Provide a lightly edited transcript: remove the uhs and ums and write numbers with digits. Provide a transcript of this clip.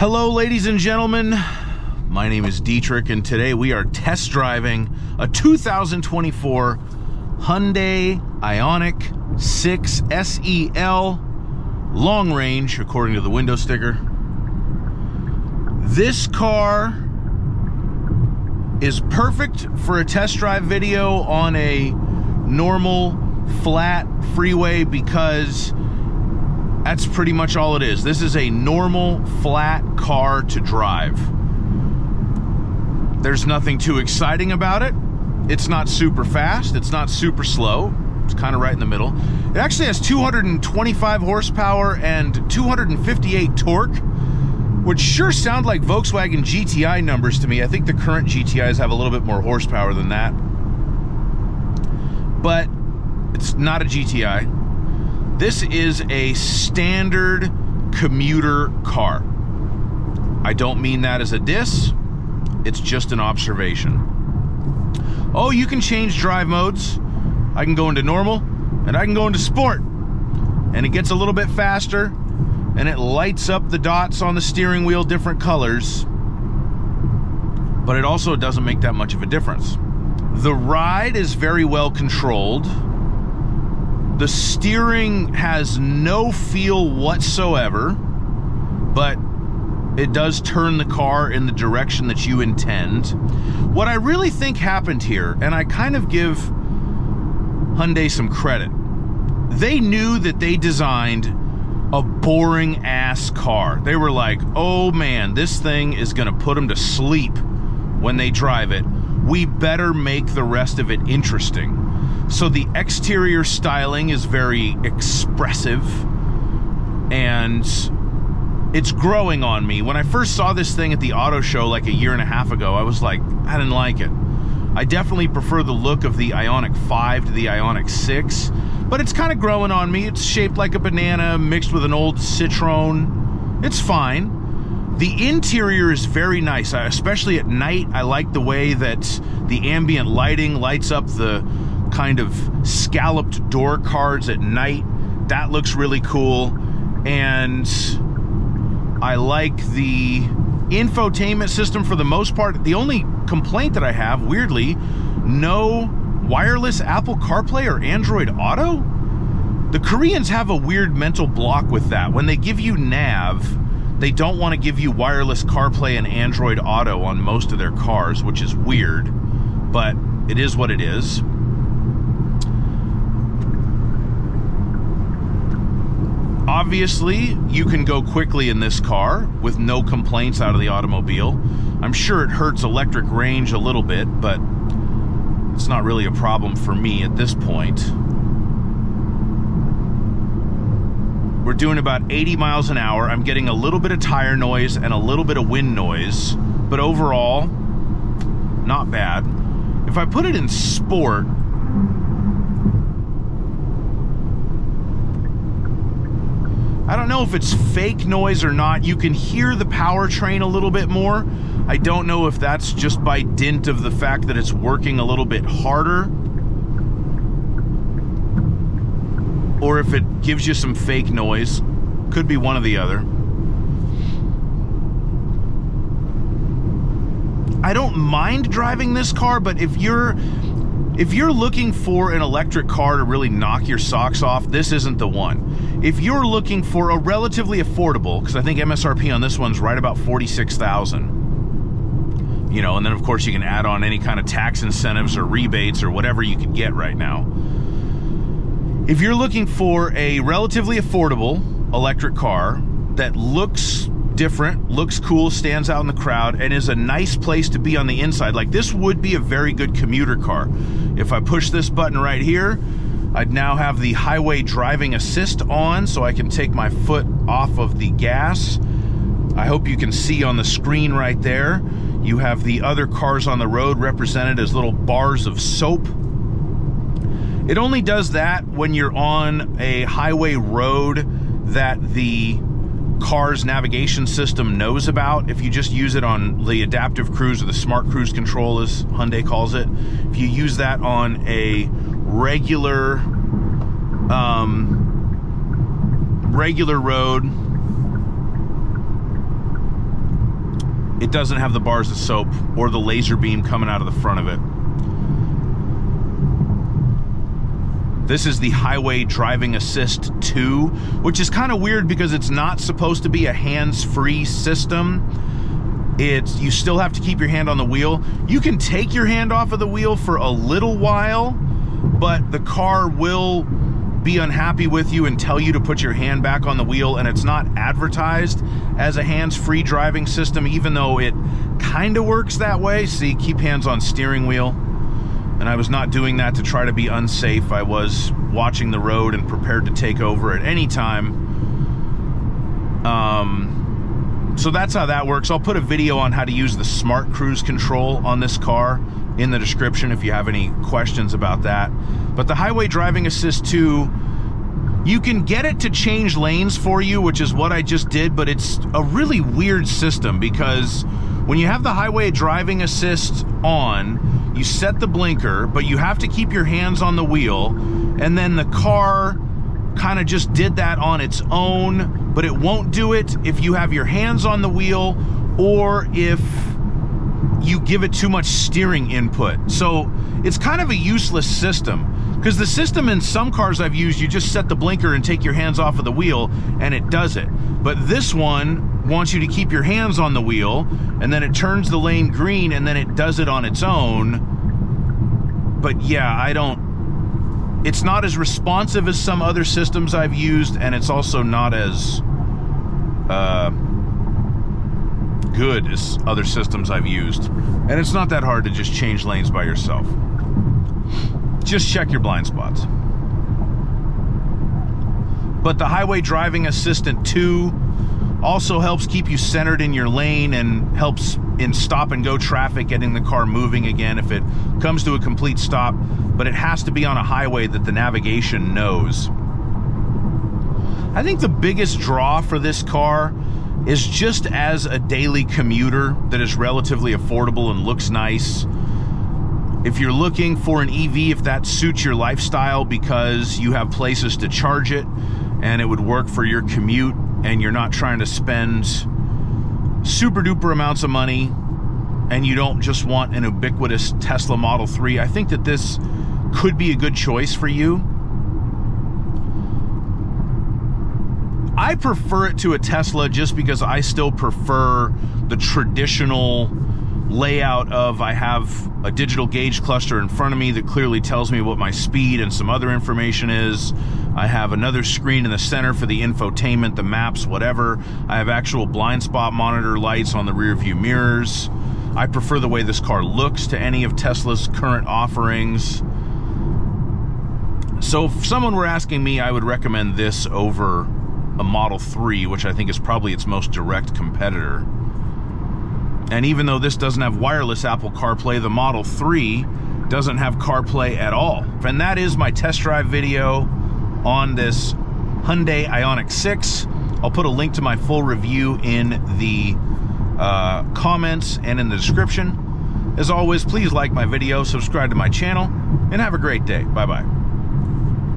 Hello, ladies and gentlemen. My name is Dietrich, and today we are test driving a 2024 Hyundai Ioniq 6 SEL long range, according to the window sticker. This car is perfect for a test drive video on a normal, flat freeway because that's pretty much all it is. This is a normal, flat car to drive. There's nothing too exciting about it. It's not super fast. It's not super slow. It's kind of right in the middle. It actually has 225 horsepower and 258 torque, which sure sound like Volkswagen GTI numbers to me. I think the current GTIs have a little bit more horsepower than that. But it's not a GTI. This is a standard commuter car. I don't mean that as a diss. It's just an observation. Oh, you can change drive modes. I can go into normal and I can go into sport. And it gets a little bit faster and it lights up the dots on the steering wheel different colors. But it also doesn't make that much of a difference. The ride is very well controlled. The steering has no feel whatsoever, but it does turn the car in the direction that you intend. What I really think happened here, and I kind of give Hyundai some credit, they knew that they designed a boring ass car. They were like, oh man, this thing is gonna put them to sleep when they drive it. We better make the rest of it interesting. So the exterior styling is very expressive and it's growing on me. When I first saw this thing at the auto show like a year and a half ago, I was like, I didn't like it. I definitely prefer the look of the Ioniq 5 to the Ioniq 6, but it's kind of growing on me. It's shaped like a banana mixed with an old Citroen. It's fine. The interior is very nice, especially at night. I like the way that the ambient lighting lights up the kind of scalloped door cards at night. That looks really cool. And I like the infotainment system for the most part. The only complaint that I have, weirdly, no wireless Apple CarPlay or Android Auto. The Koreans have a weird mental block with that. When they give you nav, they don't want to give you wireless CarPlay and Android Auto on most of their cars, which is weird, but it is what it is. Obviously, you can go quickly in this car with no complaints out of the automobile. I'm sure it hurts electric range a little bit, but it's not really a problem for me at this point. We're doing about 80 miles an hour. I'm getting a little bit of tire noise and a little bit of wind noise, but overall, not bad. If I put it in sport, I don't know if it's fake noise or not. You can hear the powertrain a little bit more. I don't know if that's just by dint of the fact that it's working a little bit harder, or if it gives you some fake noise. Could be one or the other. I don't mind driving this car, but if you're looking for an electric car to really knock your socks off, this isn't the one. If you're looking for a relatively affordable, because I think MSRP on this one's right about $46,000, you know, and then of course you can add on any kind of tax incentives or rebates or whatever you could get right now. If you're looking for a relatively affordable electric car that looks different, looks cool, stands out in the crowd, and is a nice place to be on the inside, like this would be a very good commuter car. If I push this button right here, I'd now have the highway driving assist on, so I can take my foot off of the gas. I hope you can see on the screen right there, you have the other cars on the road represented as little bars of soap. It only does that when you're on a highway road that the car's navigation system knows about. If you just use it on the adaptive cruise or the smart cruise control, as Hyundai calls it, if you use that on a regular road, it doesn't have the bars of soap or the laser beam coming out of the front of it. This is the Highway Driving Assist 2, which is kind of weird because it's not supposed to be a hands-free system. You still have to keep your hand on the wheel. You can take your hand off of the wheel for a little while, but the car will be unhappy with you and tell you to put your hand back on the wheel, and it's not advertised as a hands-free driving system, even though it kind of works that way. See, keep hands on steering wheel. And I was not doing that to try to be unsafe. I was watching the road and prepared to take over at any time. So that's how that works. I'll put a video on how to use the Smart Cruise control on this car in the description if you have any questions about that. But the Highway Driving Assist 2, you can get it to change lanes for you, which is what I just did, but it's a really weird system because when you have the Highway Driving Assist on, you set the blinker, but you have to keep your hands on the wheel, and then the car kind of just did that on its own, but it won't do it if you have your hands on the wheel or if you give it too much steering input. So it's kind of a useless system, because the system in some cars I've used, you just set the blinker and take your hands off of the wheel and it does it. But this one wants you to keep your hands on the wheel, and then it turns the lane green and then it does it on its own. But yeah, it's not as responsive as some other systems I've used, and it's also not as good as other systems I've used. And it's not that hard to just change lanes by yourself. Just check your blind spots. But the Highway Driving Assistant 2 also helps keep you centered in your lane and helps in stop and go traffic, getting the car moving again if it comes to a complete stop, but it has to be on a highway that the navigation knows. I think the biggest draw for this car is just as a daily commuter that is relatively affordable and looks nice. If you're looking for an EV, if that suits your lifestyle because you have places to charge it and it would work for your commute, and you're not trying to spend super duper amounts of money, and you don't just want an ubiquitous Tesla Model 3, I think that this could be a good choice for you. I prefer it to a Tesla just because I still prefer the traditional layout of, I have a digital gauge cluster in front of me that clearly tells me what my speed and some other information is. I have another screen in the center for the infotainment, the maps, whatever. I have actual blind spot monitor lights on the rear view mirrors. I prefer the way this car looks to any of Tesla's current offerings. So if someone were asking me, I would recommend this over a Model 3, which I think is probably its most direct competitor. And even though this doesn't have wireless Apple CarPlay, the Model 3 doesn't have CarPlay at all. And that is my test drive video on this Hyundai Ioniq 6. I'll put a link to my full review in the comments and in the description. As always, please like my video, subscribe to my channel, and have a great day. Bye-bye.